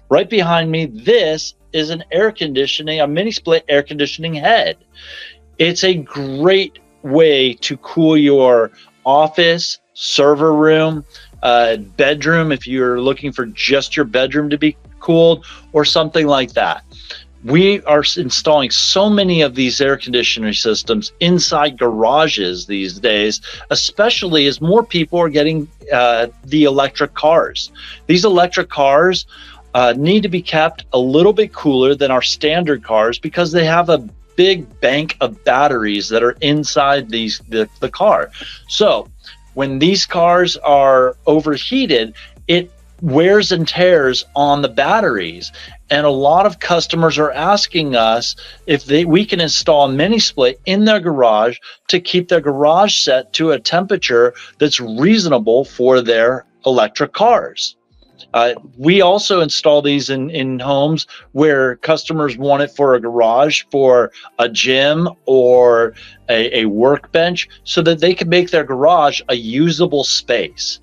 Right behind me, this is an a mini split air conditioning head. It's a great way to cool your office, server room, bedroom, if you're looking for just your bedroom to be cooled or something like that. We are installing so many of these air conditioning systems inside garages these days, especially as more people are getting the electric cars. These electric cars need to be kept a little bit cooler than our standard cars because they have a big bank of batteries that are inside the car. So when these cars are overheated, it wears and tears on the batteries. And a lot of customers are asking us if we can install a mini split in their garage to keep their garage set to a temperature that's reasonable for their electric cars. We also install these in homes where customers want it for a garage, for a gym, or a workbench, so that they can make their garage a usable space.